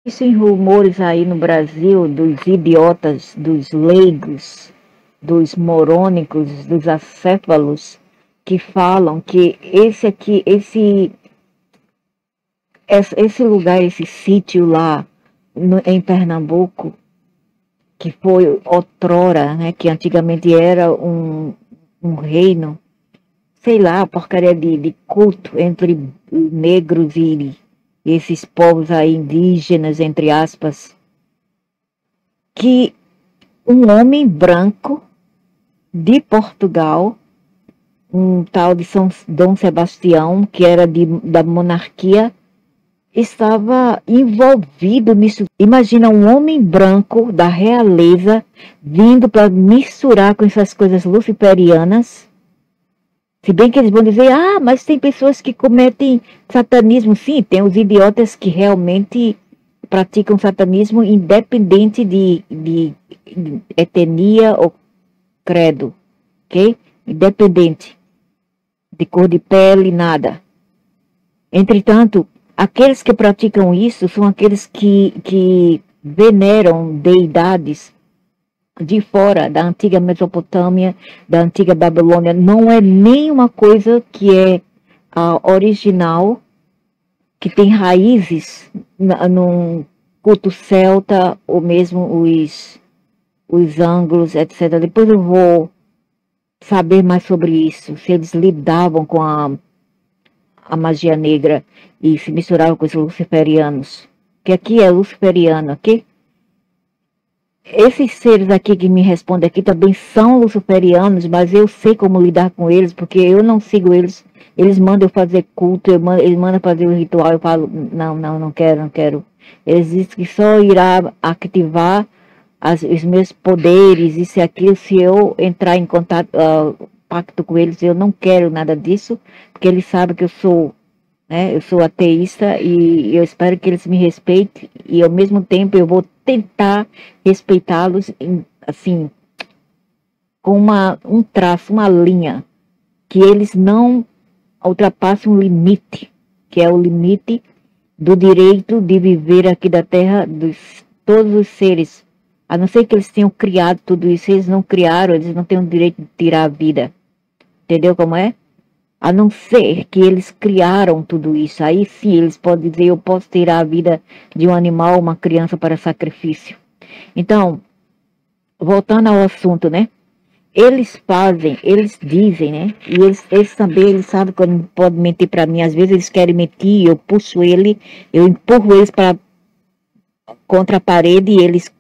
Existem rumores aí no Brasil dos idiotas, dos leigos, dos morônicos, dos acéfalos, que falam que esse lugar, esse sítio lá em Pernambuco, que foi outrora, né, que antigamente era um reino, sei lá, porcaria de culto entre negros e esses povos aí indígenas, entre aspas, que um homem branco de Portugal, um tal de São Dom Sebastião, que era da monarquia, estava envolvido nisso. Imagina um homem branco da realeza vindo para misturar com essas coisas luciferianas. Se bem que eles vão dizer, mas tem pessoas que cometem satanismo. Sim, tem os idiotas que realmente praticam satanismo independente de etnia ou credo, ok? Independente de cor de pele, nada. Entretanto, aqueles que praticam isso são aqueles que veneram deidades de fora da antiga Mesopotâmia, da antiga Babilônia. Não é nenhuma coisa que é original, que tem raízes num culto celta, ou mesmo os ângulos, etc. Depois eu vou saber mais sobre isso, se eles lidavam com a magia negra e se misturavam com os luciferianos. Que aqui é luciferiano, ok? Esses seres aqui que me respondem aqui também são luciferianos, mas eu sei como lidar com eles, porque eu não sigo eles. Eles mandam eu fazer culto, eles mandam fazer o ritual, eu falo, não quero, não quero. Eles dizem que só irá ativar os meus poderes, isso e aquilo, se eu entrar em contato, pacto com eles. Eu não quero nada disso, porque eles sabem que eu sou ateísta e eu espero que eles me respeitem, e ao mesmo tempo eu vou tentar respeitá-los, assim, com um traço, uma linha, que eles não ultrapassem um limite, que é o limite do direito de viver aqui da terra, todos os seres, a não ser que eles tenham criado tudo isso. Eles não criaram, eles não têm o direito de tirar a vida, entendeu como é? A não ser que eles criaram tudo isso. Aí sim, eles podem dizer, eu posso tirar a vida de um animal, uma criança, para sacrifício. Então, voltando ao assunto, né? Eles dizem, né? E eles também, eles sabem que não podem mentir para mim. Às vezes eles querem mentir, eu puxo eu empurro eles contra a parede e eles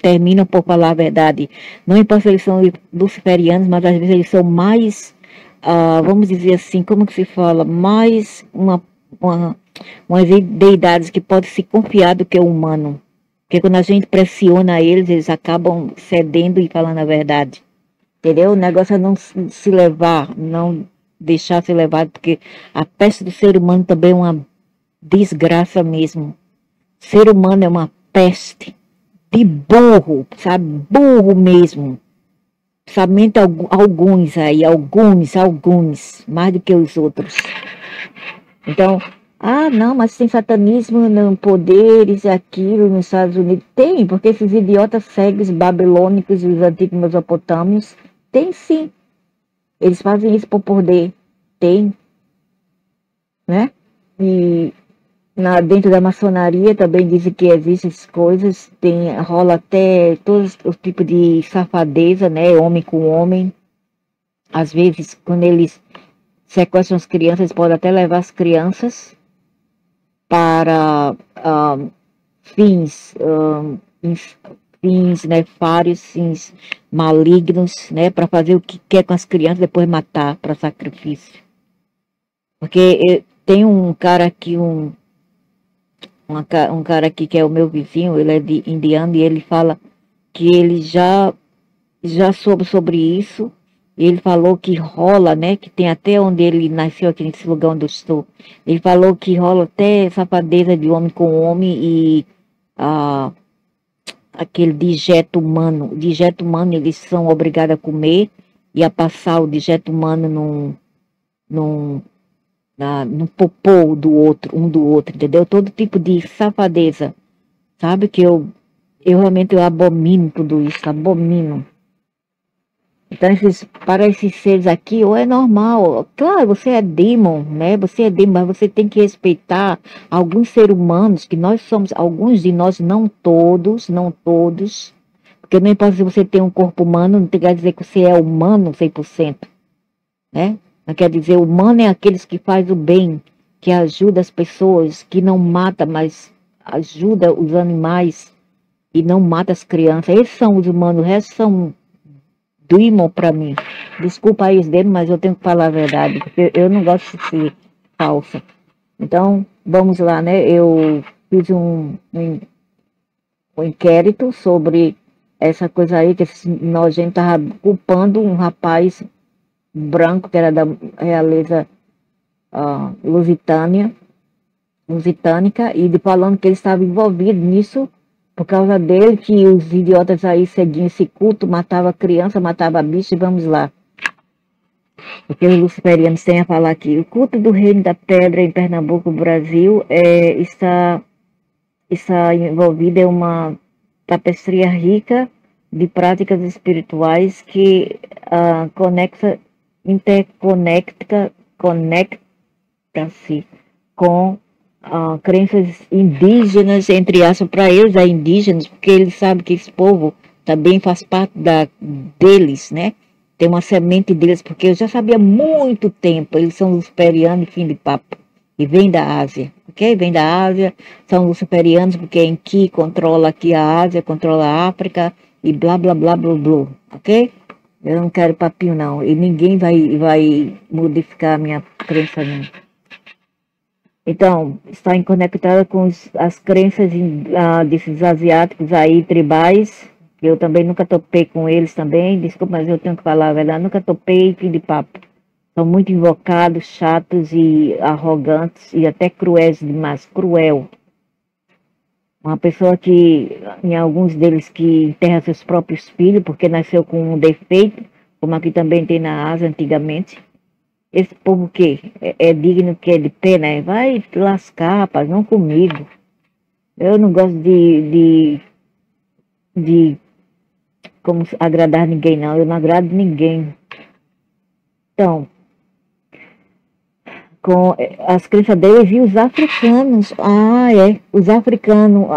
terminam por falar a verdade. Não importa se eles são luciferianos, mas às vezes eles são mais... vamos dizer assim, como que se fala, mais umas deidades que podem se confiar do que o humano. Porque quando a gente pressiona eles acabam cedendo e falando a verdade. Entendeu? O negócio é não se levar, não deixar se levar, porque a peste do ser humano também é uma desgraça mesmo. O ser humano é uma peste de burro, sabe? Burro mesmo. Somente alguns aí, alguns, mais do que os outros. Então, não, mas tem satanismo, não, poderes, aquilo nos Estados Unidos. Tem, porque esses idiotas cegos babilônicos e os antigos mesopotâmios, tem sim. Eles fazem isso por poder. Tem, né? E dentro da maçonaria também dizem que existem essas coisas, rola até todos os tipos de safadeza, né? Homem com homem. Às vezes, quando eles sequestram as crianças, eles podem até levar as crianças para fins nefários, fins malignos, né? Para fazer o que quer com as crianças, depois matar para sacrifício. Porque tem um cara aqui, um cara aqui que é o meu vizinho, ele é de indiano, e ele fala que ele já soube sobre isso. E ele falou que rola, né, que tem até onde ele nasceu, aqui nesse lugar onde eu estou. Ele falou que rola até safadeza de homem com homem e aquele dejeto humano. O dejeto humano eles são obrigados a comer e a passar o dejeto humano no popô do outro, um do outro, entendeu? Todo tipo de safadeza sabe? Que eu realmente eu abomino tudo isso, abomino. Então, para esses seres aqui, ou é normal, claro, você é demon, né? Você é demon, mas você tem que respeitar alguns seres humanos, que nós somos, alguns de nós, não todos, não todos, porque não importa se você tem um corpo humano, não quer dizer que você é humano 100%, né? Não quer dizer, humano é aqueles que faz o bem, que ajuda as pessoas, que não mata, mas ajuda os animais e não mata as crianças. Esses são os humanos, o resto são demon para mim. Desculpa aí os demons, mas eu tenho que falar a verdade, porque eu não gosto de ser falsa. Então, vamos lá, né? Eu fiz um inquérito sobre essa coisa aí, que esse nojento estava culpando um rapaz branco, que era da realeza lusitânica, e falando que ele estava envolvido nisso, por causa dele, que os idiotas aí seguiam esse culto, matava criança, matava bicho, e vamos lá. O que os luciferianos têm a falar aqui. O culto do Reino da Pedra em Pernambuco, Brasil, está envolvido em uma tapestria rica de práticas espirituais que conecta-se com crenças indígenas, entre aspas, para eles é indígenas, porque eles sabem que esse povo também faz parte deles, né? Tem uma semente deles, porque eu já sabia há muito tempo, eles são luciferianos, fim de papo, e vem da Ásia, ok? Vem da Ásia, são luciferianos, porque é Enki controla aqui a Ásia, controla a África, e blá, blá, blá, blá, blá, ok? Eu não quero papinho, não, e ninguém vai modificar a minha crença, não. Então, está conectada com as crenças desses asiáticos aí, tribais, que eu também nunca topei com eles também, desculpa, mas eu tenho que falar a verdade, nunca topei, fim de papo. São muito invocados, chatos e arrogantes e até cruéis demais, cruel. Uma pessoa que, em alguns deles, que enterra seus próprios filhos, porque nasceu com um defeito, como aqui também tem na Ásia antigamente. Esse povo que é digno que é de pena, né? Vai lascar, rapaz, não comigo. Eu não gosto de como agradar ninguém, não. Eu não agrado ninguém. Então, com as crenças deles e os africanos. Os africanos,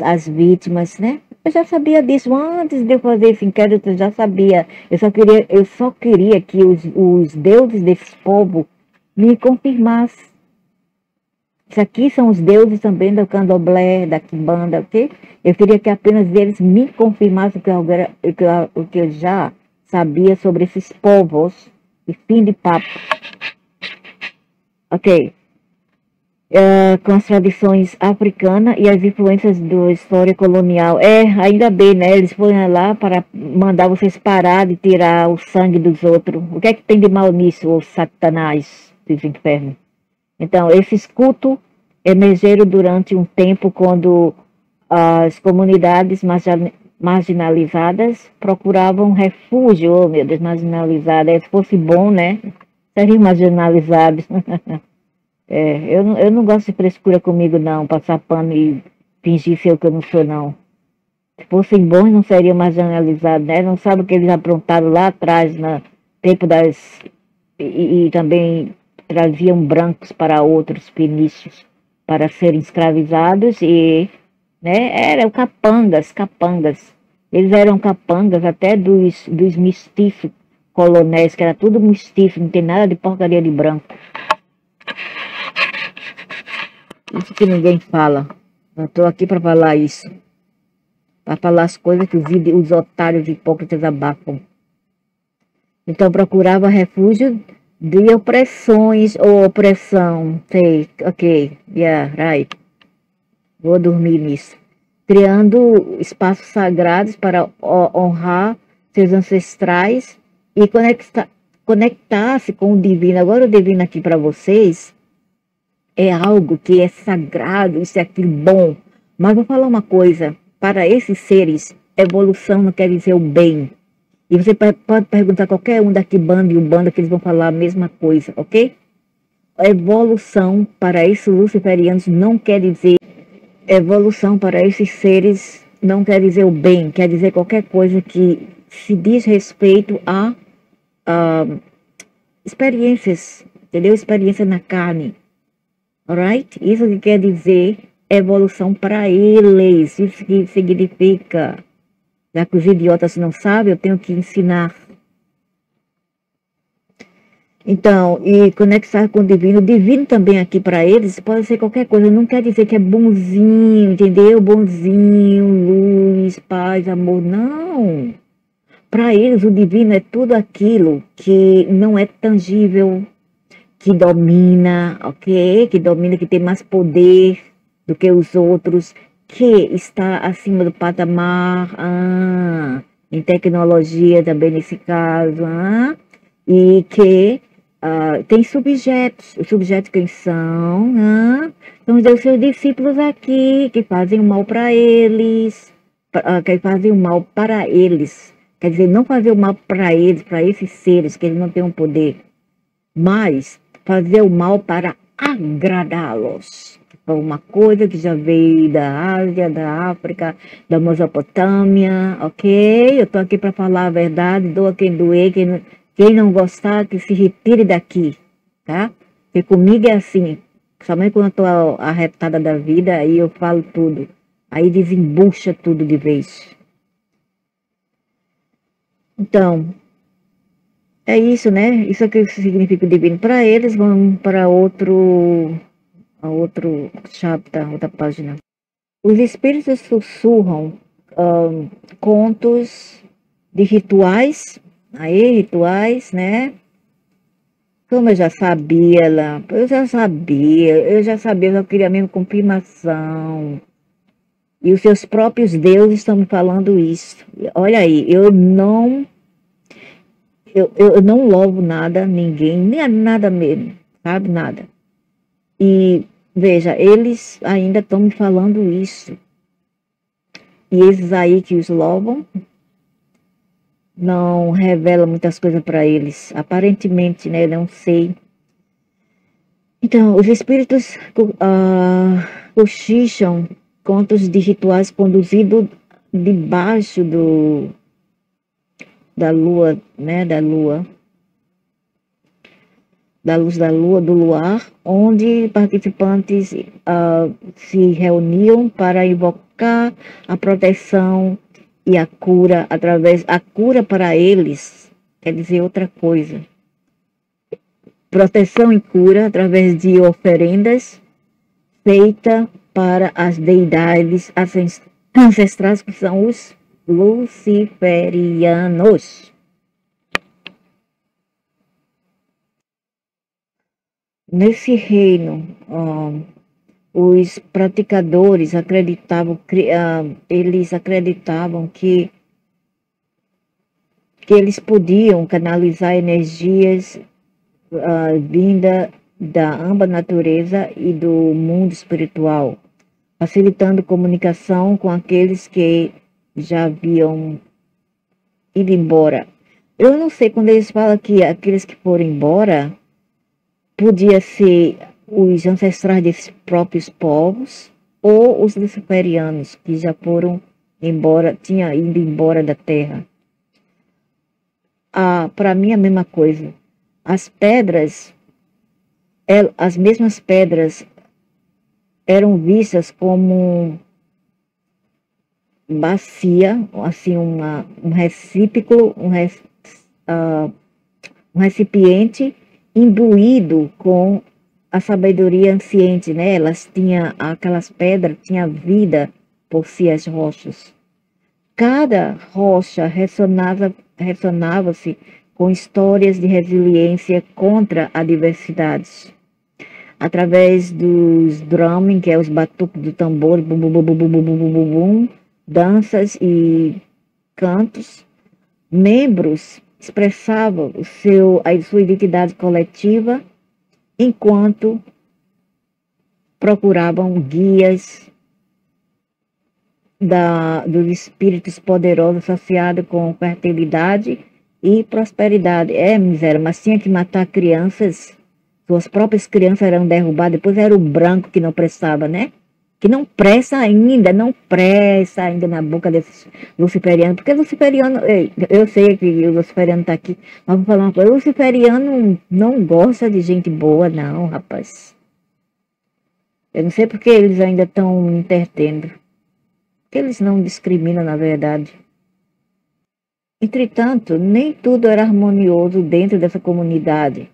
as vítimas, né? Eu já sabia disso antes de eu fazer esse inquérito, eu já sabia. Eu só queria que os deuses desse povo me confirmassem. Isso aqui são os deuses também do candomblé, da quimbanda, ok? Eu queria que apenas eles me confirmassem o que eu já sabia sobre esses povos. E fim de papo. Ok. Com as tradições africanas e as influências da história colonial. Ainda bem, né? Eles foram lá para mandar vocês parar de tirar o sangue dos outros. O que é que tem de mal nisso, ô Satanás dos infernos? Então, esses cultos emergeram durante um tempo quando as comunidades marginalizadas procuravam refúgio. Oh, meu Deus, marginalizadas. Se fosse bom, né? Seriam marginalizados. Eu não gosto de frescura comigo, não. Passar pano e fingir ser o que eu não sou, não. Se fossem bons, não seriam marginalizados, né? Não sabe o que eles aprontaram lá atrás, no tempo das... E também traziam brancos para outros fenícios para serem escravizados e, né? Eram capangas. Eles eram capangas até dos mistíficos colonéis, que era tudo mistífico, não tem nada de porcaria de branco. Isso que ninguém fala. Eu estou aqui para falar isso. Para falar as coisas que os otários hipócritas abafam. Então procurava refúgio de opressões ou opressão. Sei, ok, yeah, right. Vou dormir nisso. Criando espaços sagrados para honrar seus ancestrais e conectar-se com o divino. Agora o divino aqui para vocês é algo que é sagrado, isso é aquilo bom. Mas vou falar uma coisa, para esses seres, evolução não quer dizer o bem. E você pode perguntar a qualquer um da Quimbanda e Umbanda que eles vão falar a mesma coisa, ok? Evolução para esses luciferianos não quer dizer evolução para esses seres não quer dizer o bem, quer dizer qualquer coisa que se diz respeito a experiências, entendeu? Experiência na carne, alright? Isso que quer dizer evolução para eles, isso que significa. Já que os idiotas não sabem, eu tenho que ensinar. Então, e conectar com o divino também aqui para eles pode ser qualquer coisa, não quer dizer que é bonzinho, entendeu? Bonzinho, luz, paz, amor, não. Para eles o divino é tudo aquilo que não é tangível, que domina, ok? Que domina, que tem mais poder do que os outros, que está acima do patamar, em tecnologia também nesse caso, e que tem subjetos. Os subjetos quem são? São os seus discípulos aqui, que fazem o mal para eles, que fazem o mal para eles. Quer dizer, não fazer o mal para eles, para esses seres, que eles não têm um poder, mas fazer o mal para agradá-los. Uma coisa que já veio da Ásia, da África, da Mesopotâmia, ok? Eu estou aqui para falar a verdade, doa quem doer, quem não gostar, que se retire daqui, tá? Porque comigo é assim, somente quando eu estou arretada da vida, aí eu falo tudo, aí desembucha tudo de vez. Então, é isso, né? Isso é que significa o divino. Para eles, vamos para outro chapter, outra página. Os espíritos sussurram contos de rituais, rituais, né? Como eu já sabia lá, eu já sabia, queria mesmo confirmação. E os seus próprios deuses estão me falando isso. Olha aí, eu não louvo nada, ninguém, nem nada mesmo, sabe? Nada. E veja, eles ainda estão me falando isso. E esses aí que os louvam não revelam muitas coisas para eles. Aparentemente, né? Não sei. Então, os espíritos cochicham contos de rituais conduzidos debaixo da lua, né? Da luz da lua, do luar, onde participantes se reuniam para invocar a proteção e a cura a cura para eles, quer dizer outra coisa. Proteção e cura através de oferendas feitas para as deidades ancestrais, que são os luciferianos. Nesse reino, os praticadores acreditavam que eles podiam canalizar energias vinda da ambas natureza e do mundo espiritual, facilitando comunicação com aqueles que já haviam ido embora. Eu não sei, quando eles falam que aqueles que foram embora, podia ser os ancestrais desses próprios povos ou os luciferianos que já foram embora, tinham ido embora da Terra. Para mim, a mesma coisa. As pedras, as mesmas pedras eram vistas como bacia, assim, um recíproco, um recipiente imbuído com a sabedoria anciente, né? Aquelas pedras tinham vida por si, as rochas. Cada rocha ressonava-se com histórias de resiliência contra adversidades. Através dos drumming, que é os batuques do tambor, bum, bum, bum, bum, bum, bum, bum, bum, bum, danças e cantos, membros expressavam a sua identidade coletiva enquanto procuravam guias dos espíritos poderosos associados com fertilidade e prosperidade. Miséria, mas tinha que matar crianças, suas próprias crianças eram derrubadas, depois era o branco que não prestava, né? que não presta ainda, não presta ainda na boca desses luciferianos, porque luciferiano, eu sei que o luciferiano está aqui, mas vou falar uma coisa, o luciferiano não gosta de gente boa, não, rapaz. Eu não sei porque eles ainda estão entretendo, porque eles não discriminam, na verdade. Entretanto, nem tudo era harmonioso dentro dessa comunidade.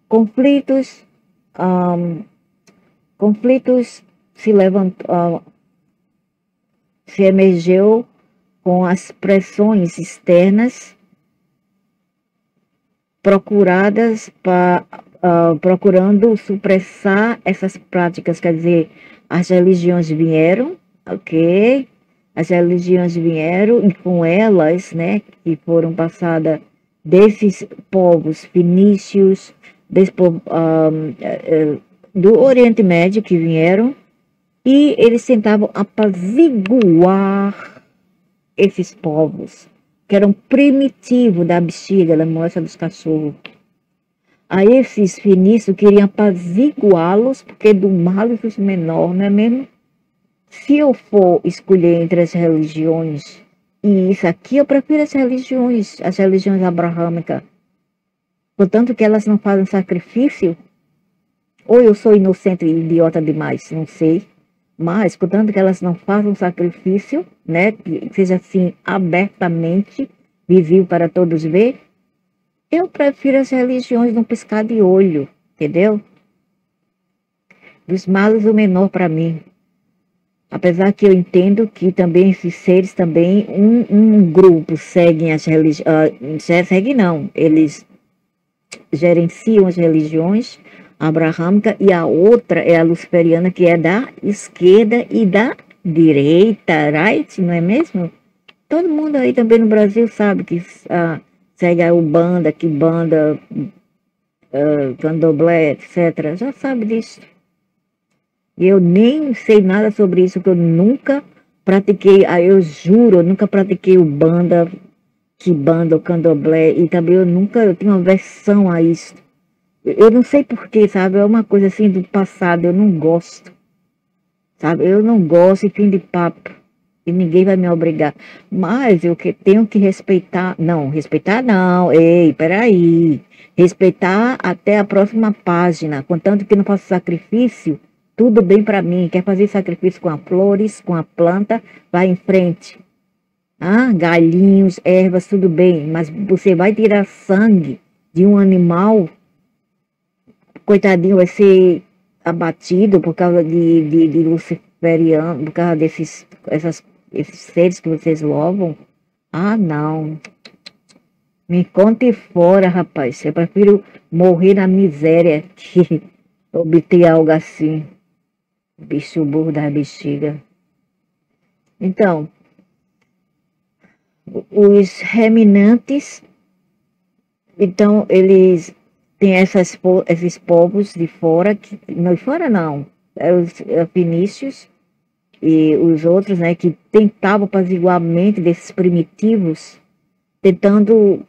Conflitos, conflitos se emergeu com as pressões externas procurando supressar essas práticas, quer dizer, as religiões vieram, ok? As religiões vieram e com elas, né, que foram passadas desses povos fenícios, do Oriente Médio que vieram, e eles tentavam apaziguar esses povos, que eram primitivos da bexiga, da moça dos cachorros. Aí esses fenícios queriam apaziguá-los, porque do mal existe menor, não é mesmo? Se eu for escolher entre as religiões, e isso aqui, eu prefiro as religiões abraâmicas, portanto que elas não fazem sacrifício, ou eu sou inocente e idiota demais, não sei, mas portanto que elas não façam sacrifício, né, que seja assim abertamente visível para todos ver, eu prefiro as religiões num piscar de olho, entendeu? Dos males o menor para mim. Apesar que eu entendo que também esses seres também, um grupo seguem as religiões, segue não, eles gerenciam as religiões abraâmicas e a outra é a luciferiana, que é da esquerda e da direita, right? Não é mesmo? Todo mundo aí também no Brasil sabe que segue a Umbanda, Quimbanda, Candomblé, etc. Já sabe disso. E eu nem sei nada sobre isso, porque eu nunca pratiquei, eu juro, eu nunca pratiquei Umbanda, Quimbanda, Candomblé, e também eu tenho uma aversão a isso. Eu não sei porquê, sabe? É uma coisa assim do passado, eu não gosto. Sabe? Eu não gosto e fim de papo. E ninguém vai me obrigar. Mas eu tenho que respeitar. Não, respeitar não. Ei, peraí. Respeitar até a próxima página. Contanto que não faço sacrifício, tudo bem para mim. Quer fazer sacrifício com as flores, com a planta, vai em frente. Galinhos, ervas, tudo bem. Mas você vai tirar sangue de um animal, coitadinho, vai ser abatido por causa de luciferiano, por causa esses seres que vocês louvam. Não. Me conte fora, rapaz. Eu prefiro morrer na miséria que obter algo assim. Bicho burro da bexiga. Então, os reminantes, então, eles têm esses povos de fora, não, os fenícios e os outros, né, que tentavam apaziguar a mente desses primitivos, tentando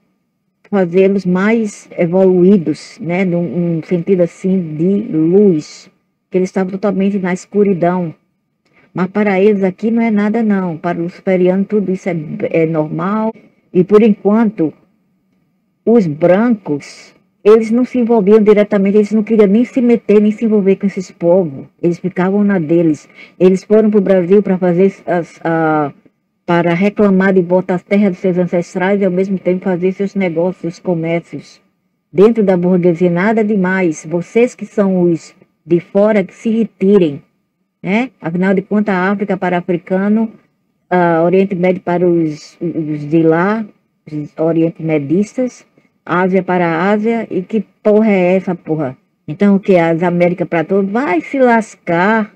fazê-los mais evoluídos, né, num sentido assim de luz, que eles estavam totalmente na escuridão. Mas para eles aqui não é nada não, para os luciferianos tudo isso é normal, e por enquanto os brancos, eles não se envolviam diretamente, eles não queriam nem se meter, nem se envolver com esses povos. Eles ficavam na deles. Eles foram para o Brasil para fazer para reclamar de volta às terras dos seus ancestrais e ao mesmo tempo fazer seus negócios, seus comércios. Dentro da burguesia, nada demais. Vocês que são os de fora, que se retirem, né? Afinal de contas, a África para africano, Oriente Médio para os de lá, os Oriente Medistas, Ásia para a Ásia, e que porra é essa, porra? Então o que? As Américas para todos? Vai se lascar.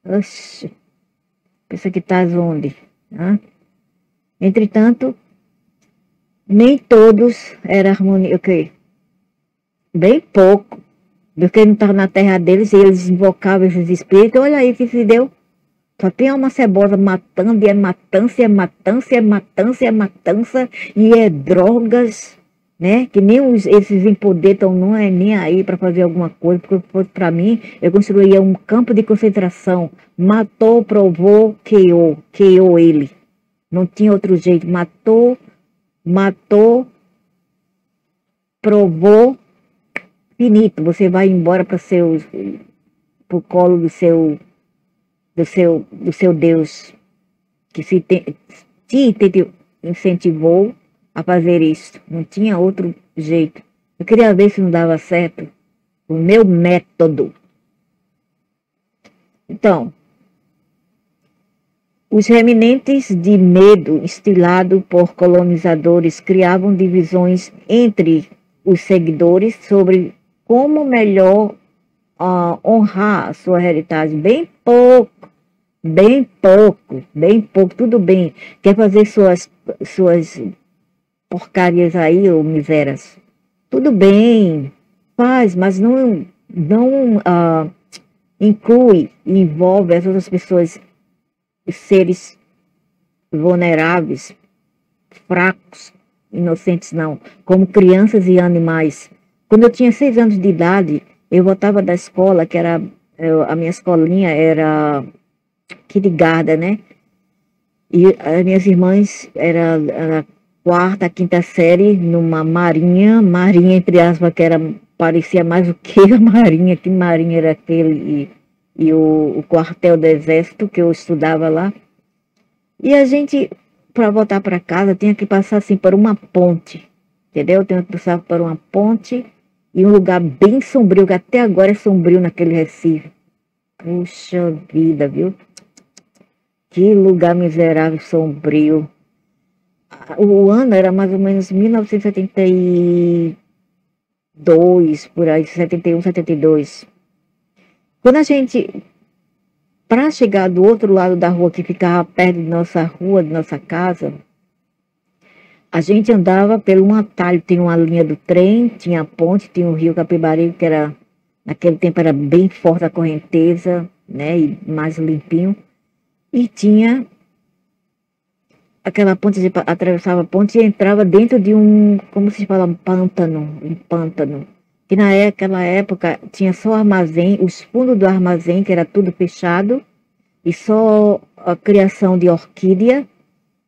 Oxi. Pensa que tá onde? Entretanto, nem todos eram harmonia, ok? Bem pouco, porque não estava na terra deles e eles invocavam esses espíritos. Olha aí que se deu. Só tem uma cebosa matando, e é matança, e é matança, e é matança, e é matança, e é drogas. né? Que nem esses em poder estão não é nem aí para fazer alguma coisa, porque se fosse para mim, eu construía um campo de concentração. Matou, provou, queou ele. Não tinha outro jeito. Matou, provou, finito. Você vai embora para pro colo do seu Deus, que te incentivou a fazer isso. Não tinha outro jeito. Eu queria ver se não dava certo o meu método. Então, os remanentes de medo instilado por colonizadores criavam divisões entre os seguidores sobre como melhor honrar a sua heritage. Bem pouco, tudo bem. Quer fazer suas porcarias aí, ô misérias? Tudo bem, faz, mas não inclui e envolve as outras pessoas, seres vulneráveis, fracos, inocentes não, como crianças e animais. Quando eu tinha 6 anos de idade, eu voltava da escola, que era, a minha escolinha era kindergarten, né? E as minhas irmãs era quarta, quinta série, numa marinha entre aspas, que parecia mais o que a marinha, que marinha era aquele, e o quartel do exército que eu estudava lá. E a gente, para voltar para casa, tinha que passar assim por uma ponte, entendeu? Tinha que passar por uma ponte e um lugar bem sombrio, que até agora é sombrio naquele Recife. Puxa vida, viu? Que lugar miserável, sombrio. O ano era mais ou menos 1972, por aí, 71, 72. Quando a gente, para chegar do outro lado da rua, que ficava perto de nossa rua, de nossa casa, a gente andava por um atalho. Tinha uma linha do trem, tinha a ponte, tinha o rio Capibaribe, que era, naquele tempo era bem forte a correnteza, né, e mais limpinho. E tinha aquela ponte, você atravessava a ponte e entrava dentro de como se fala, um pântano. Que naquela época tinha só armazém, os fundos do armazém, que era tudo fechado, e só a criação de orquídea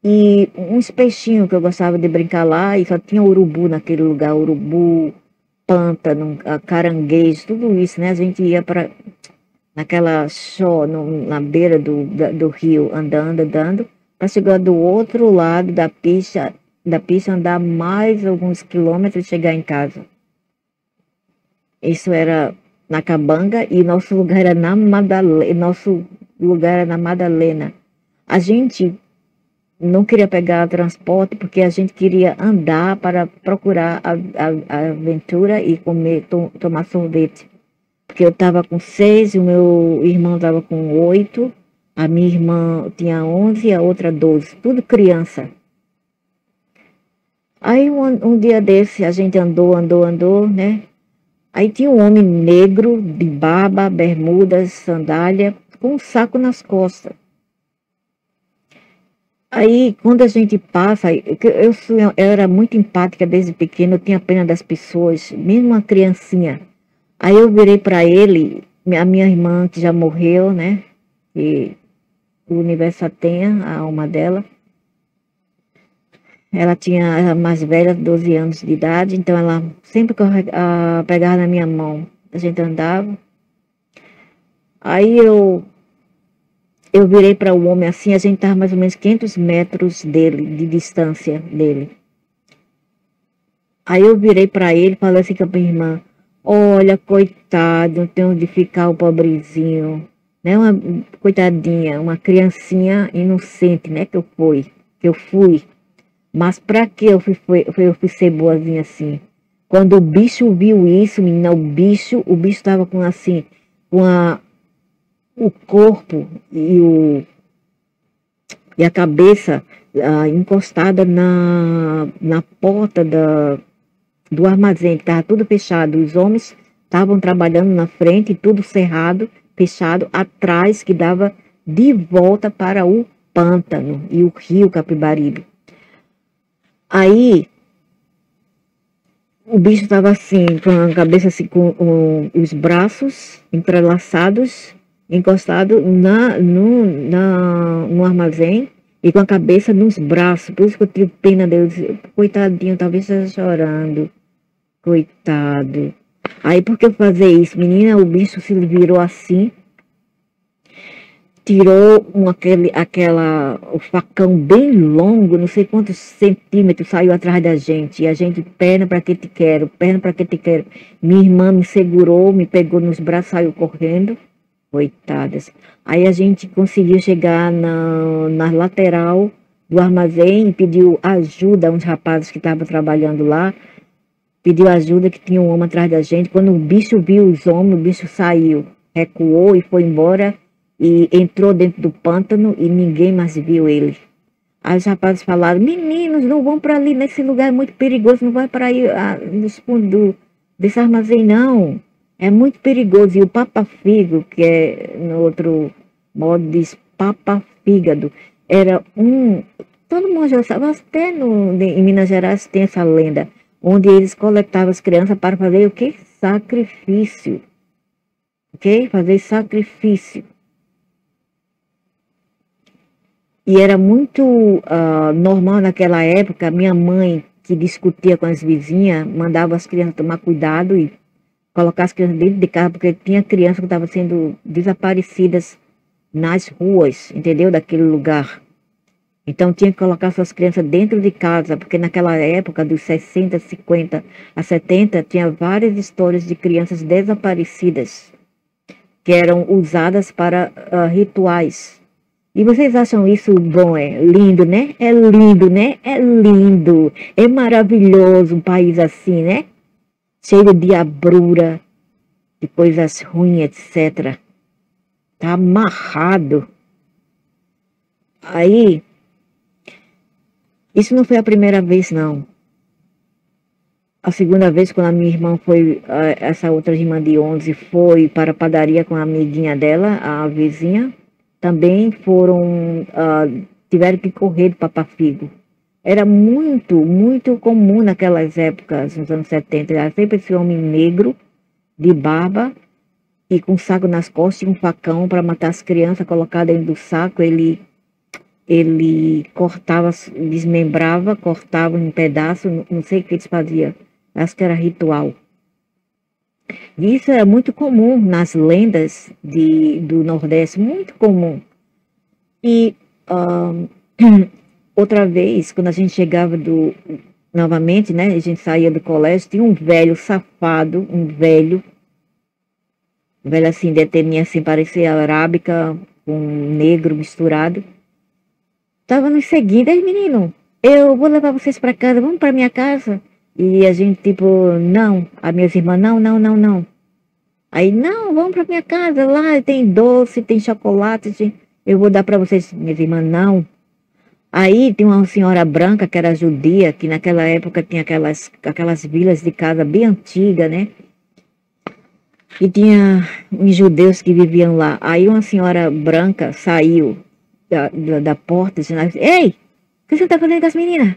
e uns peixinhos que eu gostava de brincar lá, e só tinha urubu naquele lugar, urubu, pântano, caranguejo, tudo isso, né? A gente ia para naquela na beira do rio, andando, para chegar do outro lado da pista, andar mais alguns quilômetros e chegar em casa. Isso era na Cabanga e nosso lugar era na Madalena. A gente não queria pegar transporte porque a gente queria andar para procurar a aventura e comer, tomar sorvete. Porque eu estava com 6, o meu irmão estava com 8, a minha irmã tinha 11 e a outra 12, tudo criança. Aí um dia desse a gente andou, né? Aí tinha um homem negro, de barba, bermudas, sandália, com um saco nas costas. Aí, quando a gente passa, eu era muito empática desde pequena, eu tinha pena das pessoas, mesmo uma criancinha. Aí eu virei para ele, a minha irmã que já morreu, né? E o universo tenha a alma dela. Ela era mais velha, 12 anos de idade, então ela sempre pegava na minha mão. A gente andava. Aí eu virei para o homem assim, a gente estava mais ou menos 500 metros de distância dele. Aí eu virei para ele e falei assim com a minha irmã: olha, coitado, não tem onde ficar o pobrezinho, né? Uma coitadinha, uma criancinha inocente, né? Que eu fui. Mas para que eu fui ser boazinha assim? Quando o bicho viu isso, menina, o bicho estava com assim, o corpo e a cabeça encostada na porta do armazém, que estava tudo fechado. Os homens estavam trabalhando na frente, tudo cerrado, fechado, atrás, que dava de volta para o pântano e o rio Capibaribe. Aí O bicho estava assim, com a cabeça assim, com os braços entrelaçados, encostado no armazém e com a cabeça nos braços. Por isso que eu tive pena dele. Eu disse, coitadinho, talvez esteja chorando. Coitado. Aí por que eu fazer isso? Menina, o bicho se virou assim, tirou o facão bem longo, não sei quantos centímetros, saiu atrás da gente. E a gente, perna para que te quero, perna para que te quero. Minha irmã me segurou, me pegou nos braços, saiu correndo. Coitadas. Aí a gente conseguiu chegar na lateral do armazém e pediu ajuda a uns rapazes que estavam trabalhando lá. Pediu ajuda que tinha um homem atrás da gente. Quando o bicho viu os homens, o bicho saiu, recuou e foi embora e entrou dentro do pântano e ninguém mais viu ele. Aí os rapazes falaram, meninos, não vão para ali, nesse lugar é muito perigoso, não vai para aí nos fundos desse armazém não. É muito perigoso. E o papa-figo, que é no outro modo diz papa-fígado, era todo mundo já sabe, até em Minas Gerais tem essa lenda, onde eles coletavam as crianças para fazer o quê? Sacrifício. Ok? Fazer sacrifício. E era muito normal naquela época, minha mãe, que discutia com as vizinhas, mandava as crianças tomar cuidado e colocar as crianças dentro de casa, porque tinha crianças que estavam sendo desaparecidas nas ruas, entendeu? Daquele lugar. Então tinha que colocar suas crianças dentro de casa, porque naquela época, dos 60, 50 a 70, tinha várias histórias de crianças desaparecidas, que eram usadas para rituais. E vocês acham isso bom? É lindo, né? É lindo, né? É lindo. É maravilhoso um país assim, né? Cheio de diabrura, de coisas ruins, etc. Tá amarrado. Aí, isso não foi a primeira vez, não. A segunda vez, quando a minha irmã foi, essa outra irmã de 11, foi para a padaria com a amiguinha dela, a vizinha, também tiveram que correr de papa-figo. Era muito, muito comum naquelas épocas, nos anos 70. Era sempre esse homem negro, de barba, e com um saco nas costas e um facão para matar as crianças, colocar dentro do saco. Ele cortava, desmembrava, cortava em pedaços, não sei o que eles faziam. Acho que era ritual. E isso era muito comum nas lendas do Nordeste, muito comum. E outra vez, quando a gente chegava novamente, né, a gente saía do colégio, tinha um velho safado, um velho assim, de etnia assim, parecia arábica, com negro misturado. Tava nos seguindo, aí menino, eu vou levar vocês para casa, vamos para minha casa. E a gente tipo, não, as minhas irmãs, não, não, não, não. Aí, não, vamos para minha casa, lá tem doce, tem chocolate, eu vou dar para vocês, minhas irmãs, não. Aí tem uma senhora branca que era judia, que naquela época tinha aquelas vilas de casa bem antigas, né? E tinha uns judeus que viviam lá. Aí uma senhora branca saiu da porta, dizendo, ei, o que você está fazendo com as meninas?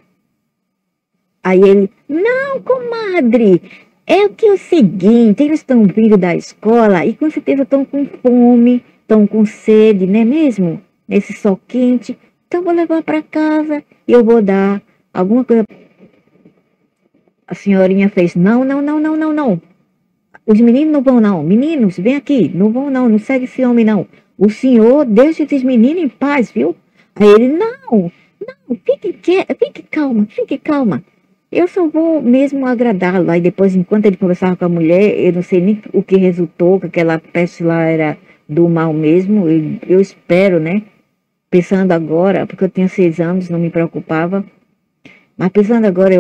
Aí ele, não, comadre, é o seguinte, eles estão vindo da escola e com certeza estão com fome, estão com sede, não é mesmo? Nesse sol quente, então vou levar para casa e eu vou dar alguma coisa. A senhorinha fez, não, não, não, não, não, não. Os meninos não vão não, meninos, vem aqui, não vão não segue esse homem não. O senhor deixa esses meninos em paz, viu? Aí ele, não, fique calma, fique calma. Eu só vou mesmo agradá-lo. Aí depois, enquanto ele conversava com a mulher, eu não sei nem o que resultou, que aquela peste lá era do mal mesmo. Eu espero, né? Pensando agora, porque eu tinha 6 anos, não me preocupava. Mas pensando agora,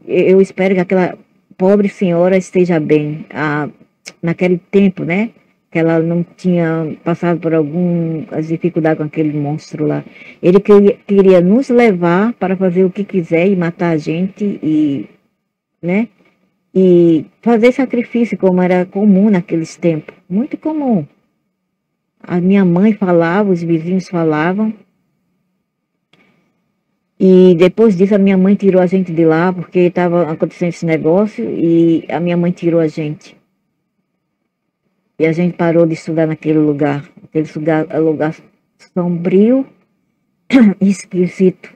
eu espero que aquela pobre senhora esteja bem. Naquele tempo, né? Que ela não tinha passado por algumas dificuldades com aquele monstro lá. Ele queria nos levar para fazer o que quiser e matar a gente né? E fazer sacrifício como era comum naqueles tempos. Muito comum. A minha mãe falava, os vizinhos falavam. E depois disso a minha mãe tirou a gente de lá, porque estava acontecendo esse negócio, e a minha mãe tirou a gente. E a gente parou de estudar naquele lugar. Aquele lugar sombrio e esquisito.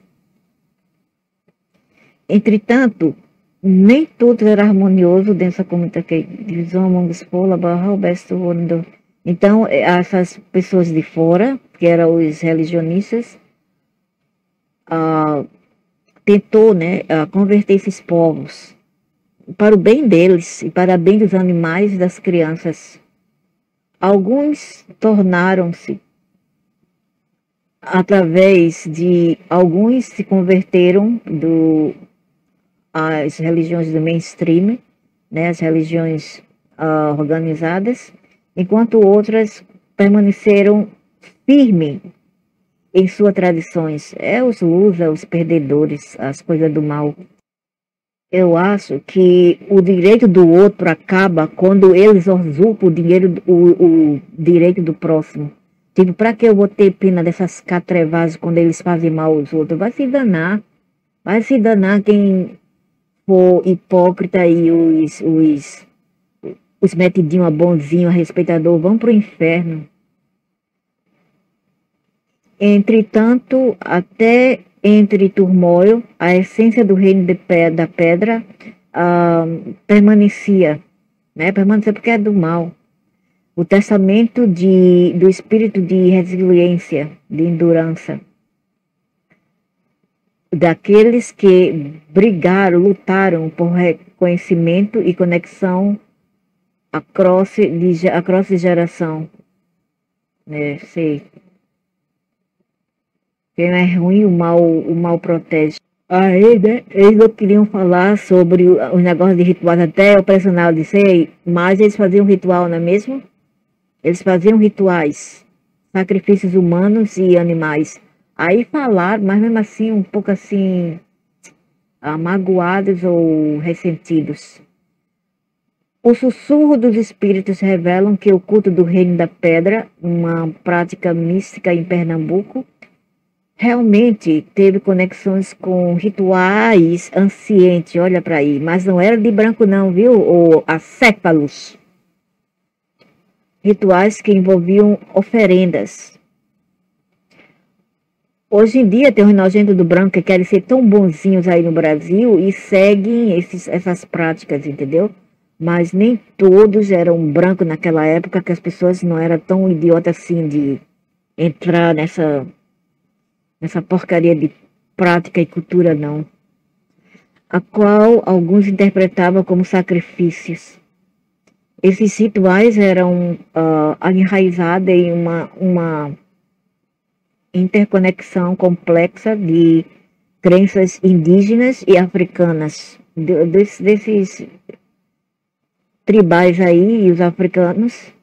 Entretanto, nem tudo era harmonioso dentro da comunidade. Divisão among os pola, barra, o best world. Então, essas pessoas de fora, que eram os religionistas, tentou, né, converter esses povos para o bem deles e para o bem dos animais e das crianças. Alguns tornaram-se, através de, alguns se converteram às religiões do mainstream, né, as religiões organizadas, enquanto outras permaneceram firmes em suas tradições. Os lusa, os perdedores, as coisas do mal. Eu acho que o direito do outro acaba quando eles usurpam o direito do próximo. Tipo, para que eu vou ter pena dessas catrevazes quando eles fazem mal aos outros? Vai se danar. Vai se danar quem for hipócrita e os metidinhos, bonzinhos, respeitador, vão pro inferno. Entretanto, até entre turmoil, a essência do reino da pedra permanecia, né? Permanecia porque é do mal. O testamento do espírito de resiliência, de endurance, daqueles que brigaram, lutaram por reconhecimento e conexão across de geração. Né? Sei. Quem é ruim, o mal protege. Aí, né, eles não queriam falar sobre os negócios de rituais, até o personal disse, mas eles faziam ritual, não é mesmo? Eles faziam rituais, sacrifícios humanos e animais. Aí falaram, mas mesmo assim, um pouco assim, magoados ou ressentidos. O sussurro dos espíritos revelam que o culto do Reino da Pedra, uma prática mística em Pernambuco, realmente teve conexões com rituais ancientes, olha para aí, mas não era de branco não, viu? Ou acéfalos. Rituais que envolviam oferendas. Hoje em dia tem os nojentos do branco que querem ser tão bonzinhos aí no Brasil e seguem essas práticas, entendeu? Mas nem todos eram brancos naquela época, que as pessoas não eram tão idiotas assim de entrar nessa porcaria de prática e cultura, não. A qual alguns interpretavam como sacrifícios. Esses rituais eram enraizados em uma interconexão complexa de crenças indígenas e africanas. Desses tribais aí, e os africanos,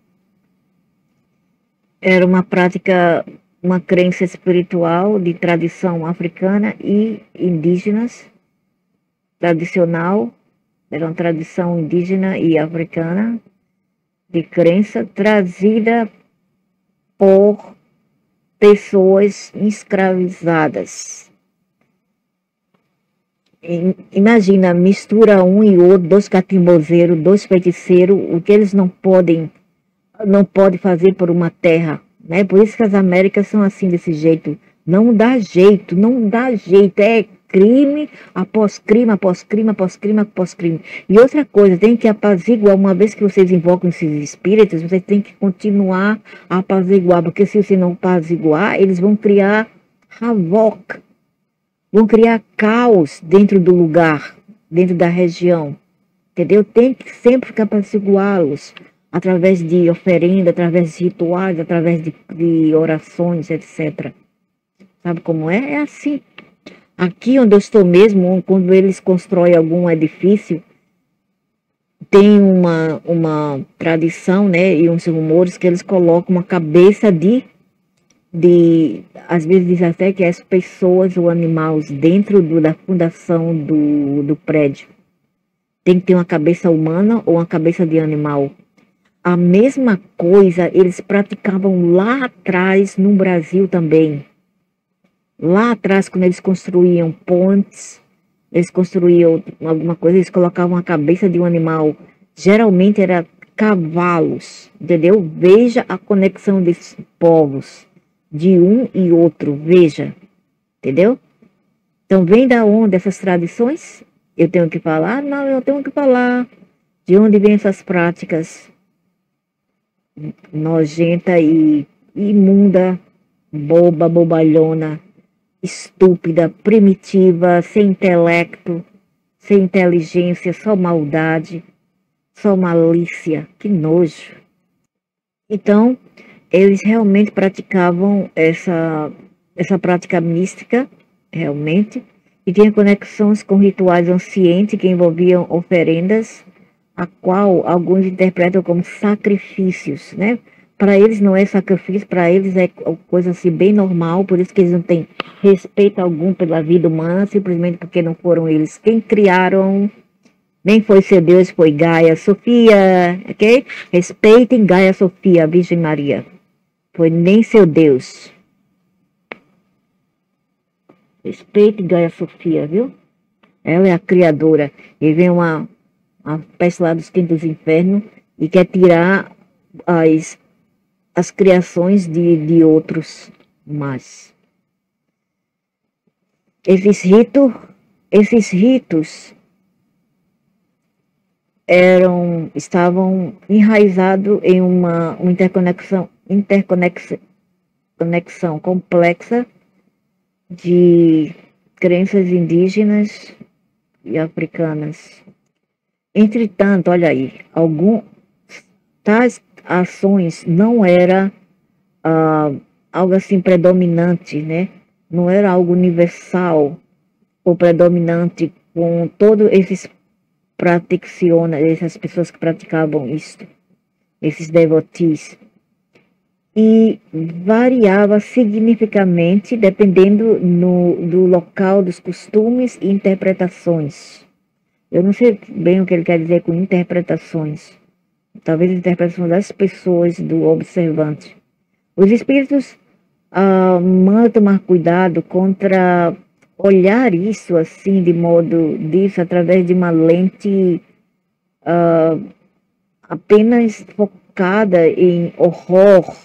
era uma prática, uma crença espiritual de tradição africana e indígenas, tradicional, era uma tradição indígena e africana de crença trazida por pessoas escravizadas. Imagina, mistura um e outro, dois catimbozeiros, dois feiticeiros, o que eles não podem fazer por uma terra, né? Por isso que as Américas são assim, desse jeito. Não dá jeito, não dá jeito. É crime após crime, após crime, após crime, após crime. E outra coisa, tem que apaziguar, uma vez que vocês invocam esses espíritos, vocês têm que continuar a apaziguar, porque se você não apaziguar, eles vão criar havoc, vão criar caos dentro do lugar, dentro da região, entendeu? Tem que sempre apaziguá-los, através de oferenda, através de rituais, através de orações, etc. Sabe como é? É assim. Aqui onde eu estou mesmo, quando eles constroem algum edifício, tem uma tradição, né, e uns rumores que eles colocam uma cabeça às vezes diz até que as pessoas ou animais dentro da fundação do prédio. Tem que ter uma cabeça humana ou uma cabeça de animal. A mesma coisa eles praticavam lá atrás no Brasil também. Lá atrás, quando eles construíam pontes, eles construíam alguma coisa, eles colocavam a cabeça de um animal. Geralmente era cavalos, entendeu? Veja a conexão desses povos, de um e outro, veja, entendeu? Então, vem da onde essas tradições? Eu tenho que falar? Não, eu tenho que falar. De onde vêm essas práticas nojenta e imunda, boba, bobalhona, estúpida, primitiva, sem intelecto, sem inteligência, só maldade, só malícia, que nojo. Então, eles realmente praticavam essa prática mística, realmente, e tinha conexões com rituais ancientes que envolviam oferendas, a qual alguns interpretam como sacrifícios, né? Para eles não é sacrifício, para eles é coisa assim bem normal, por isso que eles não têm respeito algum pela vida humana, simplesmente porque não foram eles quem criaram, nem foi seu Deus, foi Gaia Sofia, ok? Respeitem Gaia Sofia, a Virgem Maria. Foi nem seu Deus. Respeite Gaia Sofia, viu? Ela é a criadora. E vem uma peste lá dos quintos infernos e quer tirar as criações de outros. Mas esses ritos estavam enraizados em uma interconexão complexa de crenças indígenas e africanas. Entretanto, olha aí, tais ações não era algo assim predominante, né? Não era algo universal ou predominante com todos esses essas pessoas que praticavam isto, esses devotees. E variava significativamente dependendo do local, dos costumes e interpretações. Eu não sei bem o que ele quer dizer com interpretações. Talvez interpretação das pessoas, do observante. Os espíritos mandam tomar cuidado contra olhar isso assim, de modo disso, através de uma lente apenas focada em horror.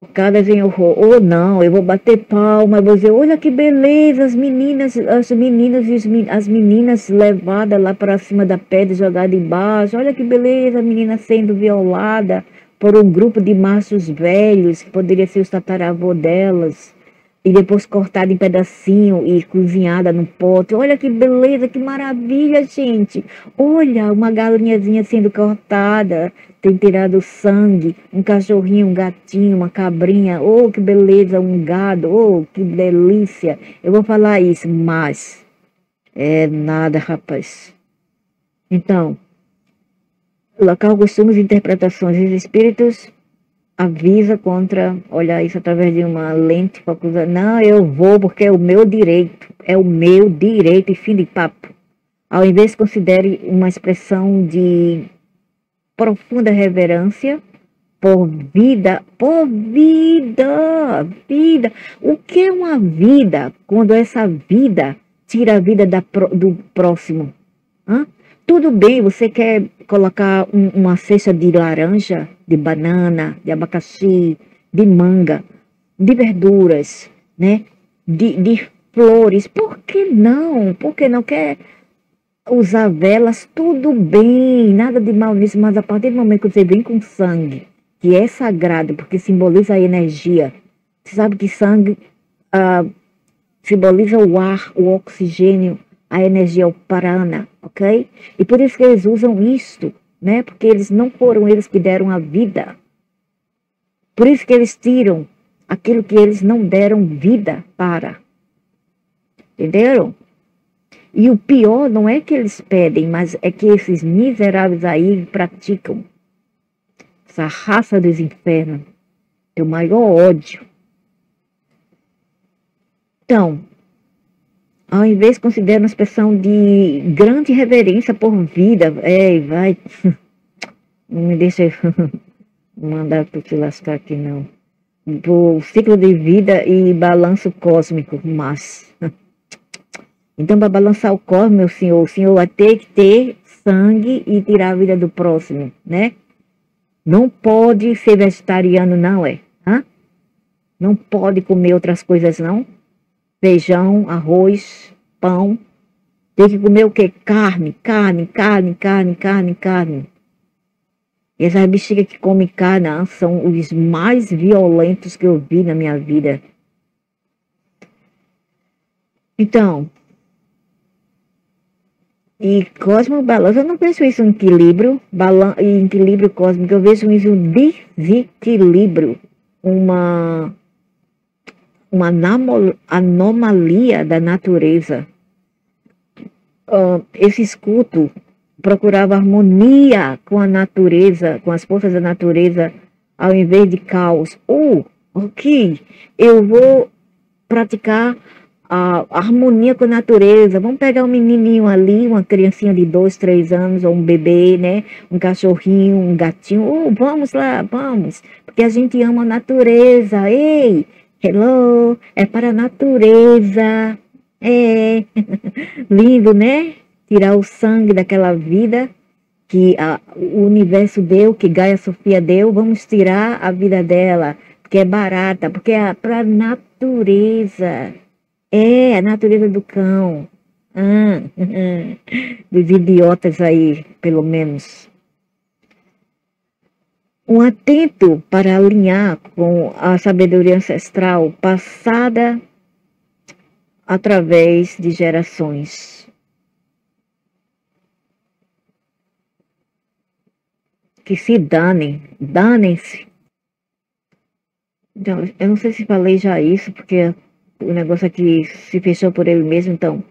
Focadas em horror. Ou não, eu vou bater palma, eu vou dizer, olha que beleza, as meninas e as meninas levadas lá para cima da pedra, jogadas embaixo. Olha que beleza, a menina sendo violada por um grupo de machos velhos, que poderia ser os tataravô delas, e depois cortada em pedacinho e cozinhada no pote. Olha que beleza, que maravilha, gente. Olha, uma galinhazinha sendo cortada, tem tirado sangue, um cachorrinho, um gatinho, uma cabrinha. Oh, que beleza, um gado. Oh, que delícia. Eu vou falar isso, mas é nada, rapaz. Então, local, costumes e interpretações. Os espíritos avisa contra olhar isso através de uma lente focusada. Não, eu vou porque é o meu direito e fim de papo. Ao invés, considere uma expressão de profunda reverência por vida. O que é uma vida quando essa vida tira a vida do próximo? Hã? Tudo bem, você quer colocar uma cesta de laranja, de banana, de abacaxi, de manga, de verduras, né? De flores. Por que não? Por que não quer usar velas? Tudo bem, nada de mal nisso, mas a partir do momento que você vem com sangue, que é sagrado, porque simboliza a energia. Você sabe que sangue simboliza o ar, o oxigênio, a energia, o prana, ok? E por isso que eles usam isto, né? Porque eles não foram eles que deram a vida. Por isso que eles tiram aquilo que eles não deram vida para. Entenderam? E o pior não é que eles pedem, mas é que esses miseráveis aí praticam. Essa raça dos infernos. Tem o maior ódio. Então, ao invés, considera uma expressão de grande reverência por vida. Vai. Não me deixa mandar tu te lascar aqui, não. por ciclo de vida e balanço cósmico, mas então, para balançar o cosmos, o senhor vai ter que ter sangue e tirar a vida do próximo, né? Não pode ser vegetariano, não é? Hã? Não pode comer outras coisas, não. Feijão, arroz, pão. Tem que comer o quê? Carne, carne, carne, carne, carne, carne. E essas bexigas que comem carne são os mais violentos que eu vi na minha vida. Então, e cosmo balanço, eu não vejo isso em equilíbrio, em equilíbrio cósmico, eu vejo isso um desequilíbrio, uma anomalia da natureza. Esse escuto procurava harmonia com a natureza, com as forças da natureza, ao invés de caos. Ok, eu vou praticar a harmonia com a natureza. Vamos pegar um menininho ali, uma criancinha de 2, 3 anos, ou um bebê, né? Um cachorrinho, um gatinho. Vamos lá, vamos. Porque a gente ama a natureza. Ei, hello, é para a natureza. É, lindo, né? Tirar o sangue daquela vida que o universo deu, que Gaia Sofia deu. Vamos tirar a vida dela, porque é barata, porque é para a natureza. É, a natureza do cão. Dos idiotas aí, pelo menos. Um atento para alinhar com a sabedoria ancestral passada através de gerações. Que se danem, danem-se. Então, eu não sei se falei já isso, porque o negócio aqui se fechou por ele mesmo, então.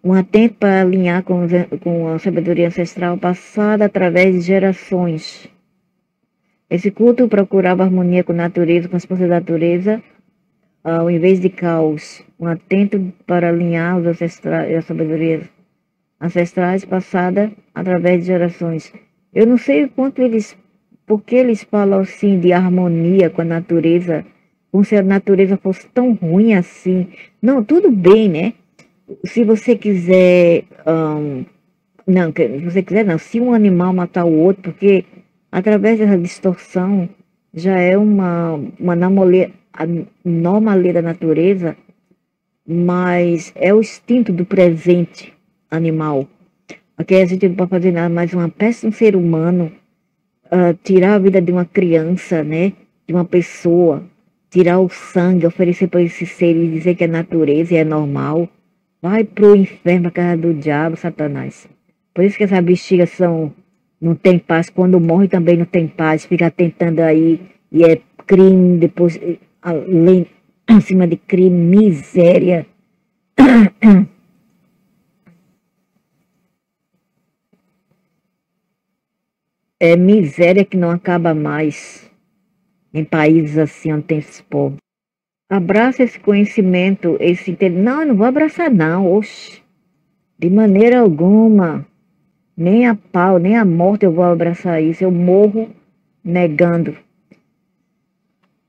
Um atento para alinhar com a sabedoria ancestral passada através de gerações. Esse culto procurava harmonia com a natureza, com as forças da natureza, ao invés de caos. Um atento para alinhar os ancestrais, a sabedoria ancestrais passada através de gerações. Eu não sei por que eles falam assim de harmonia com a natureza, como se a natureza fosse tão ruim assim. Não, tudo bem, né? Se você quiser, não, se você quiser não, se um animal matar o outro, porque através dessa distorção já é uma anomalia da natureza, mas é o instinto do presente animal. Aqui a gente não pode fazer nada, mas uma peça de um ser humano, tirar a vida de uma criança, né, de uma pessoa, tirar o sangue, oferecer para esse ser e dizer que é natureza e é normal, vai pro inferno, a casa do diabo, Satanás. Por isso que essas bexigas não tem paz, quando morre também não tem paz, fica tentando aí, e é crime, depois, além, acima de crime, miséria. É miséria que não acaba mais em países assim onde tem esses povos. Abraça esse conhecimento, esse entendimento. Não, eu não vou abraçar não, oxe. De maneira alguma. Nem a pau, nem a morte eu vou abraçar isso. Eu morro negando.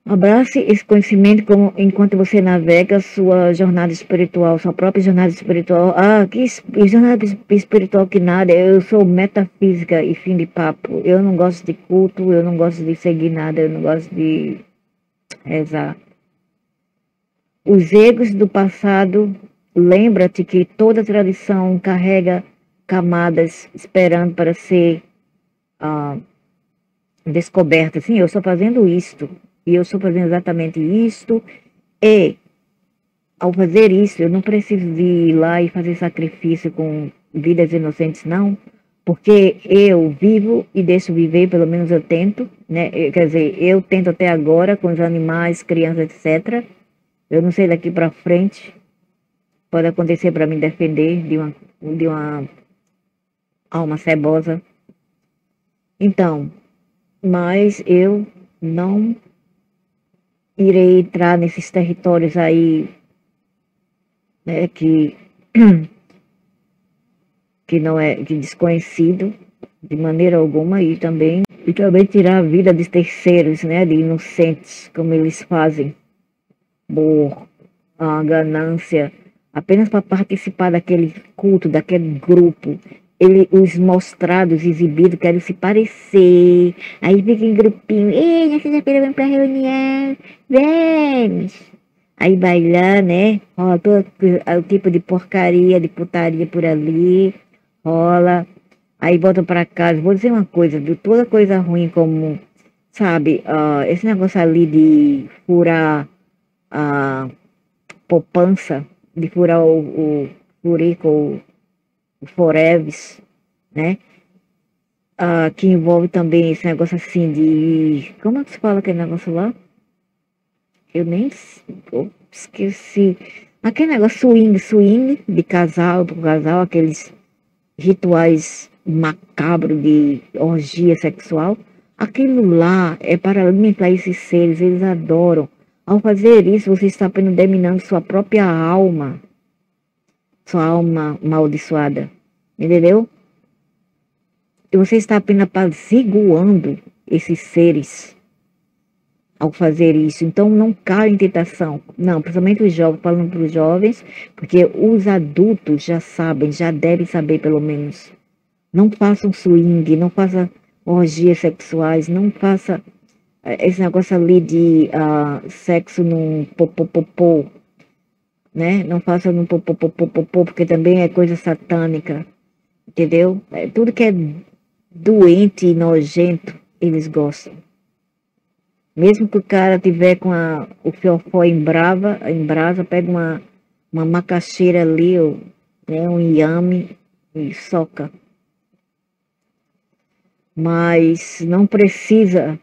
Abrace esse conhecimento enquanto você navega sua jornada espiritual, sua própria jornada espiritual. Que jornada espiritual que nada, eu sou metafísica e fim de papo. Eu não gosto de culto, eu não gosto de seguir nada, eu não gosto de rezar. Os egos do passado, lembra-te que toda tradição carrega camadas esperando para ser descoberta. Sim, eu estou fazendo isto. E eu estou fazendo exatamente isto. E, ao fazer isso, eu não preciso de ir lá e fazer sacrifício com vidas inocentes, não. Porque eu vivo e deixo viver, pelo menos eu tento, né? Quer dizer, eu tento até agora com os animais, crianças, etc. Eu não sei daqui para frente. Pode acontecer para me defender de uma alma cebosa. Então, mas eu não irei entrar nesses territórios aí, né, que não é que desconhecido de maneira alguma, e também E também tirar a vida de terceiros, né, de inocentes, como eles fazem, por ganância, apenas para participar daquele culto, daquele grupo. Os mostrados, exibidos, querem se parecer. Aí fica em grupinho. Ei, na sexta-feira vem pra reunião. Vamos. Aí vai lá, né? Rola todo o tipo de porcaria, de putaria por ali. Rola. Aí voltam pra casa. Vou dizer uma coisa, viu? Toda coisa ruim como, sabe, esse negócio ali de furar a poupança, de furar o furico, o foreves, né? Que envolve também esse negócio assim de... Como é que se fala aquele negócio lá? Eu esqueci. Aquele negócio swing de casal para casal, aqueles rituais macabros de orgia sexual. Aquilo lá é para alimentar esses seres, eles adoram. Ao fazer isso, você está apenas dominando sua alma amaldiçoada, entendeu? E você está apenas apaziguando esses seres ao fazer isso. Então, não caia em tentação. Não, principalmente os jovens, falando para os jovens, porque os adultos já sabem, já devem saber pelo menos. Não façam swing, não façam orgias sexuais, não faça esse negócio ali de sexo num popopopô, né? Não faça num popopopopô, porque também é coisa satânica, entendeu? Tudo que é doente e nojento, eles gostam. Mesmo que o cara tiver com o fiofó em brasa, pega uma macaxeira ali, né, um inhame e soca. Mas não precisa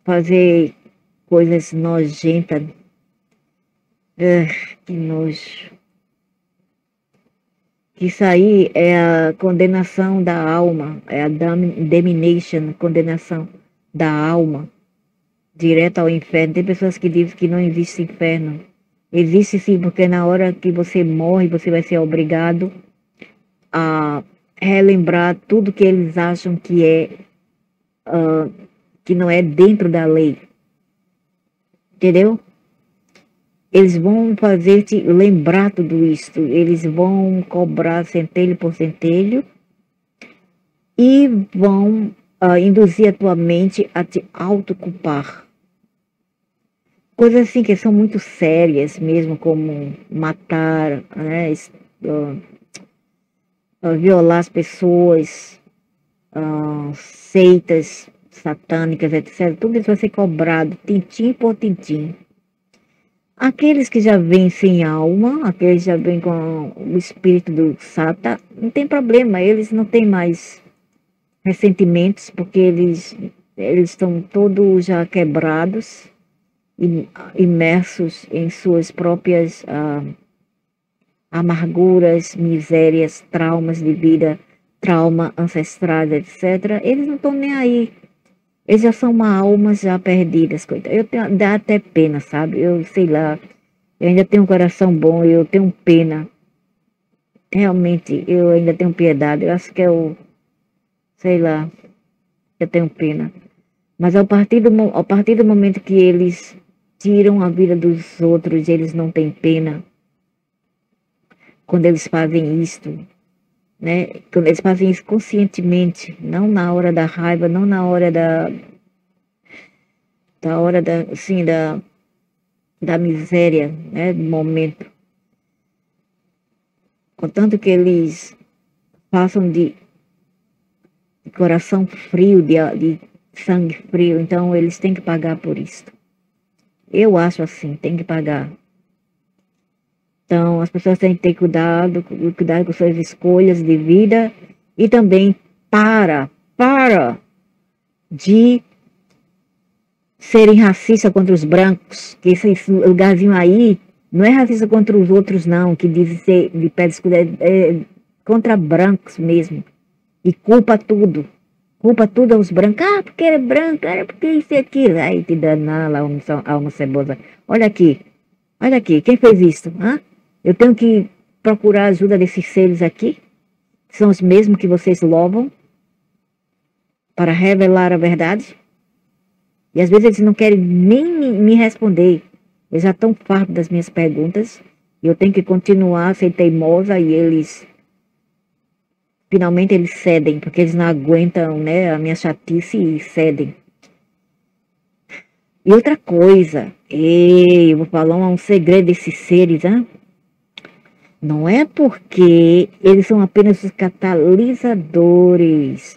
fazer coisas nojentas. Que nojo. Isso aí é a condenação da alma, é a damnation, condenação da alma, direto ao inferno. Tem pessoas que dizem que não existe inferno. Existe sim, porque na hora que você morre, você vai ser obrigado a relembrar tudo que eles acham que não é dentro da lei. Entendeu? Eles vão fazer-te lembrar tudo isso. Eles vão cobrar centelho por centelho e vão induzir a tua mente a te autoculpar. Coisas assim que são muito sérias mesmo, como matar, né, violar as pessoas, seitas satânicas, etc. Tudo isso vai ser cobrado, tintim por tintim. Aqueles que já vêm sem alma, aqueles que já vêm com o espírito do Sata, não tem problema, eles não têm mais ressentimentos, porque eles estão todos já quebrados, imersos em suas próprias amarguras, misérias, traumas de vida, trauma ancestrais, etc. Eles não estão nem aí. Eles já são uma alma já perdidas, coitado. Dá até pena, sabe? Eu sei lá, eu ainda tenho um coração bom, eu tenho pena. Realmente, eu ainda tenho piedade. Eu acho que sei lá, eu tenho pena. Mas a partir do momento que eles tiram a vida dos outros, eles não têm pena. Quando eles fazem isto, né? Quando eles fazem isso conscientemente, não na hora da raiva, não na hora assim, da miséria, né? Do momento. Contanto que eles façam de coração frio, de sangue frio, então eles têm que pagar por isso. Eu acho assim, tem que pagar. Então, as pessoas têm que ter cuidado com suas escolhas de vida e também para de serem racistas contra os brancos, que esse lugarzinho aí não é racista contra os outros não, que dizem ser de pele escura, é contra brancos mesmo. E culpa tudo aos brancos. Porque era branco, era porque isso e aquilo. Aí te danar lá a alma cebosa. Olha aqui, quem fez isso? Hã? Eu tenho que procurar a ajuda desses seres aqui, que são os mesmos que vocês louvam. para revelar a verdade. E às vezes eles não querem nem me responder. Eles já estão fartos das minhas perguntas. E eu tenho que continuar a ser teimosa e eles... Finalmente eles cedem, porque eles não aguentam, né, a minha chatice e cedem. E outra coisa, eu vou falar um segredo desses seres, hein? Não é porque eles são apenas os catalisadores.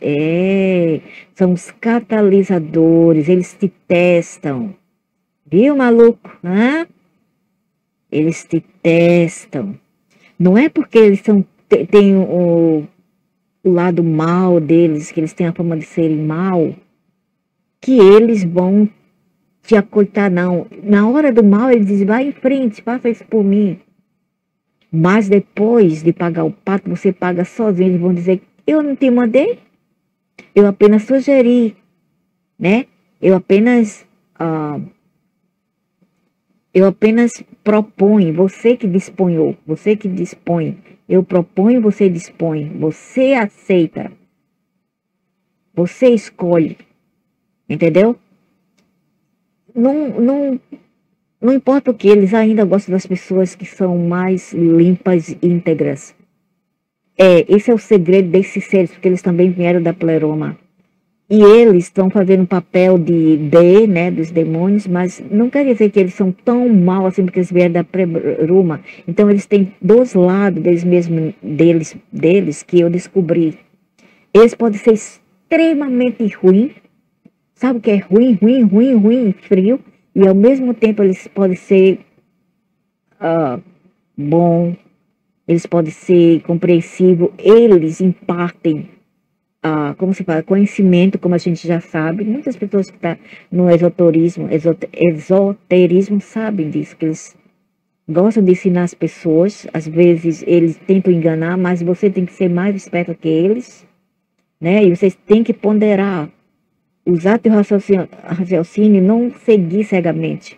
São os catalisadores, eles te testam. Viu, maluco? Hã? Eles te testam. Não é porque eles têm o lado mal deles, que eles têm a fama de serem mal, que eles vão te acoitar, não. Na hora do mal, eles dizem, vai em frente, faça isso por mim. Mas depois de pagar o pato, você paga sozinho. Eles vão dizer, eu não te mandei, eu apenas sugeri, né? Eu apenas proponho, você que disponhou, você que dispõe. Eu proponho, você dispõe, você aceita, você escolhe, entendeu? Não importa o que, eles ainda gostam das pessoas que são mais limpas e íntegras. Esse é o segredo desses seres, porque eles também vieram da pleroma. E eles estão fazendo o papel né, dos demônios, mas não quer dizer que eles são tão mal assim, porque eles vieram da pleroma. Então eles têm dois lados deles que eu descobri. Eles podem ser extremamente ruins. Sabe o que é ruim, frio? E ao mesmo tempo eles podem ser bom, eles podem ser compreensivos, eles impartem, como se fala, conhecimento, como a gente já sabe. Muitas pessoas que estão no esoterismo sabem disso, que eles gostam de ensinar as pessoas. Às vezes eles tentam enganar, mas você tem que ser mais esperto que eles, né? E vocês têm que ponderar, usar teu raciocínio e não seguir cegamente.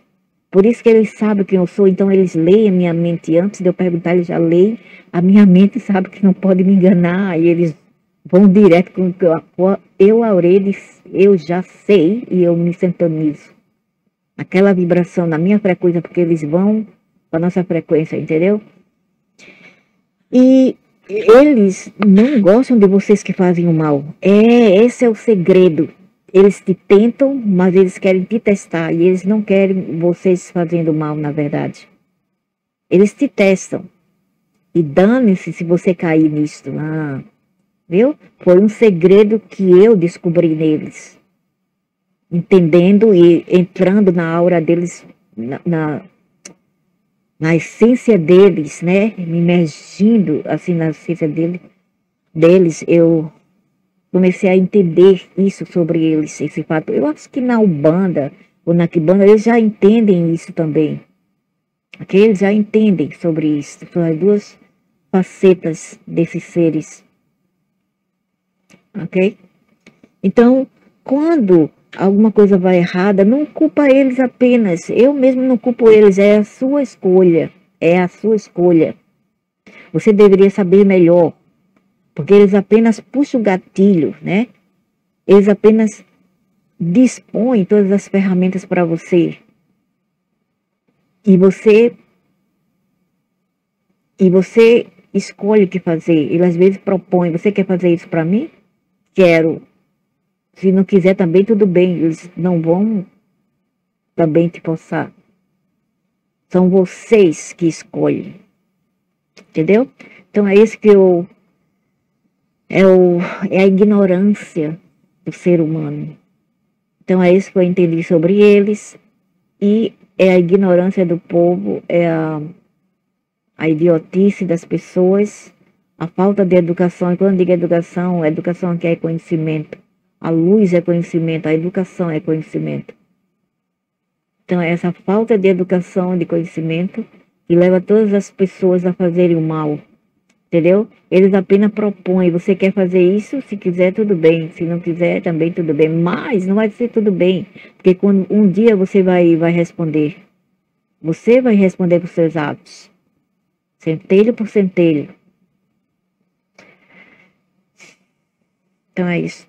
Por isso que eles sabem quem eu sou, então eles leem a minha mente. Antes de eu perguntar, eles já leem a minha mente e sabem que não pode me enganar. E eles vão direto com eu, Aurelis, eu já sei e eu me sintonizo. Aquela vibração na minha frequência, porque eles vão com a nossa frequência, entendeu? E eles não gostam de vocês que fazem o mal. Esse é o segredo. Eles te tentam, mas eles querem te testar. E eles não querem vocês fazendo mal, na verdade. Eles te testam. E dane-se se você cair nisto. Viu? Foi um segredo que eu descobri neles. Entendendo e entrando na aura deles, na essência deles, né? Me imergindo assim na essência deles, eu comecei a entender isso sobre eles, esse fato. Eu acho que na Umbanda ou na Quimbanda eles já entendem isso também. Ok? Eles já entendem sobre isso. São as duas facetas desses seres. Ok? Então, quando alguma coisa vai errada, não culpa eles apenas. Eu mesmo não culpo eles, é a sua escolha. É a sua escolha. Você deveria saber melhor. Porque eles apenas puxam o gatilho, né? Eles apenas dispõem todas as ferramentas para você. E você escolhe o que fazer. Ele às vezes propõe, você quer fazer isso para mim? Quero. Se não quiser também, tudo bem. Eles não vão também te forçar. São vocês que escolhem. Entendeu? Então é isso que é a ignorância do ser humano. Então é isso que eu entendi sobre eles. E é a ignorância do povo, é a idiotice das pessoas, a falta de educação. E quando eu digo educação, a educação aqui é conhecimento. A luz é conhecimento, a educação é conhecimento. Então é essa falta de educação e de conhecimento que leva todas as pessoas a fazerem o mal. Entendeu? Eles apenas propõem, você quer fazer isso? Se quiser, tudo bem. Se não quiser, também tudo bem. Mas não vai ser tudo bem. Porque quando um dia você vai responder. Você vai responder por seus atos. Centelho por centelho. Então é isso.